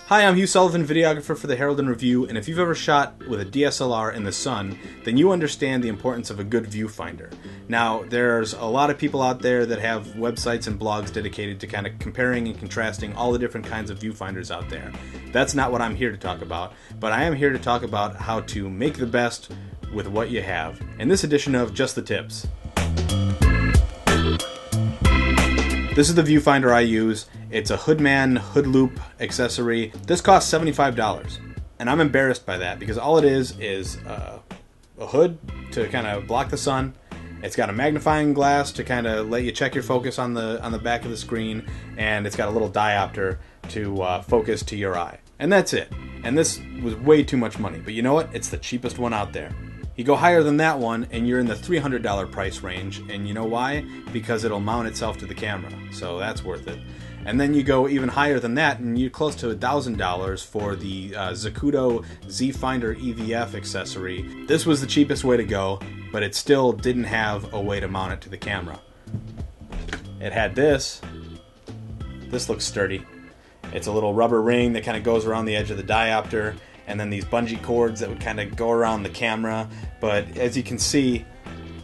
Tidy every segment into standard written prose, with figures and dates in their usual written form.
Hi, I'm Hugh Sullivan, videographer for the Herald and Review, and if you've ever shot with a DSLR in the sun, then you understand the importance of a good viewfinder. Now, there's a lot of people out there that have websites and blogs dedicated to kind of comparing and contrasting all the different kinds of viewfinders out there. That's not what I'm here to talk about, but I am here to talk about how to make the best with what you have, in this edition of Just the Tips. This is the viewfinder I use. It's a Hoodman hood loop accessory. This costs $75, and I'm embarrassed by that because all it is a hood to kind of block the sun. It's got a magnifying glass to kind of let you check your focus on the back of the screen, and it's got a little diopter to focus to your eye. And that's it. And this was way too much money, but you know what? It's the cheapest one out there. You go higher than that one and you're in the $300 price range, and you know why? Because it'll mount itself to the camera, so that's worth it. And then you go even higher than that and you're close to $1,000 for the Zacuto Z-Finder EVF accessory. This was the cheapest way to go, but it still didn't have a way to mount it to the camera. It had this. This looks sturdy. It's a little rubber ring that kind of goes around the edge of the diopter, and then these bungee cords that would kind of go around the camera. But as you can see,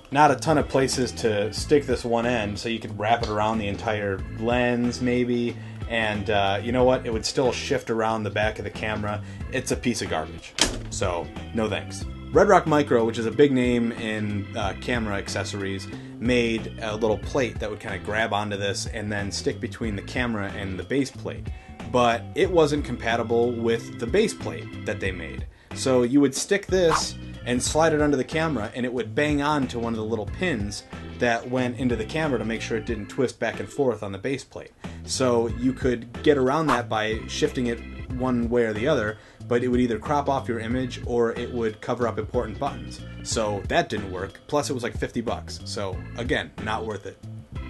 not a ton of places to stick this one end, so you could wrap it around the entire lens maybe, and you know what? It would still shift around the back of the camera. It's a piece of garbage, so no thanks. Red Rock Micro, which is a big name in camera accessories, made a little plate that would kind of grab onto this and then stick between the camera and the base plate. But it wasn't compatible with the base plate that they made. So you would stick this and slide it under the camera, and it would bang on to one of the little pins that went into the camera to make sure it didn't twist back and forth on the base plate. So you could get around that by shifting it one way or the other, but it would either crop off your image or it would cover up important buttons. So that didn't work. Plus it was like $50. So again, not worth it.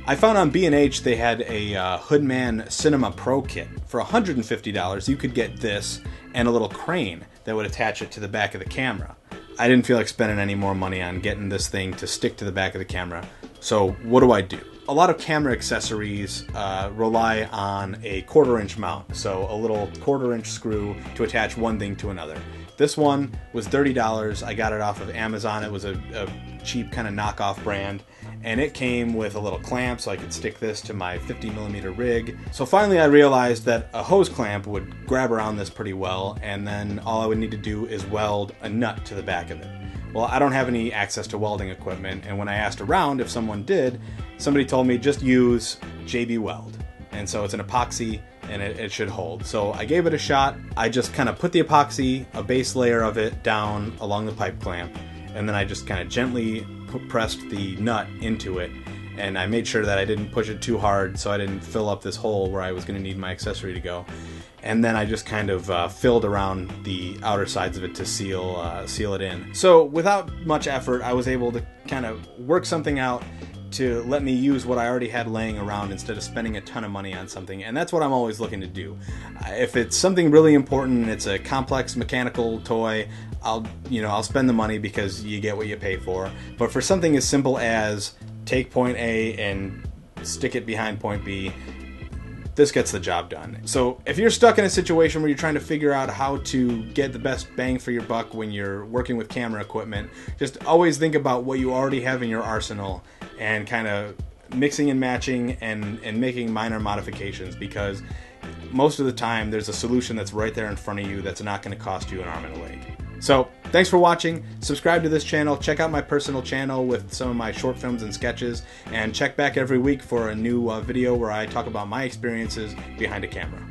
I found on B&H they had a Hoodman Cinema Pro kit. For $150 you could get this and a little crane that would attach it to the back of the camera. I didn't feel like spending any more money on getting this thing to stick to the back of the camera. So what do? A lot of camera accessories rely on a 1/4-inch mount, so a little 1/4-inch screw to attach one thing to another. This one was $30. I got it off of Amazon. It was a cheap kind of knockoff brand, and it came with a little clamp so I could stick this to my 50mm rig. So finally I realized that a hose clamp would grab around this pretty well, and then all I would need to do is weld a nut to the back of it. Well, I don't have any access to welding equipment, and when I asked around if someone did, somebody told me just use JB Weld. And so it's an epoxy, and it should hold. So I gave it a shot. I just kind of put the epoxy, a base layer of it, down along the pipe clamp, and then I just kind of gently pressed the nut into it, and I made sure that I didn't push it too hard so I didn't fill up this hole where I was going to need my accessory to go. And then I just kind of filled around the outer sides of it to seal it in. So without much effort, I was able to kind of work something out to let me use what I already had laying around instead of spending a ton of money on something. And that's what I'm always looking to do. If it's something really important and it's a complex mechanical toy, I'll spend the money because you get what you pay for. But for something as simple as take point A and stick it behind point B, this gets the job done. So if you're stuck in a situation where you're trying to figure out how to get the best bang for your buck when you're working with camera equipment, just always think about what you already have in your arsenal and kind of mixing and matching and making minor modifications, because most of the time there's a solution that's right there in front of you that's not going to cost you an arm and a leg. So thanks for watching. Subscribe to this channel. Check out my personal channel with some of my short films and sketches, and check back every week for a new video where I talk about my experiences behind a camera.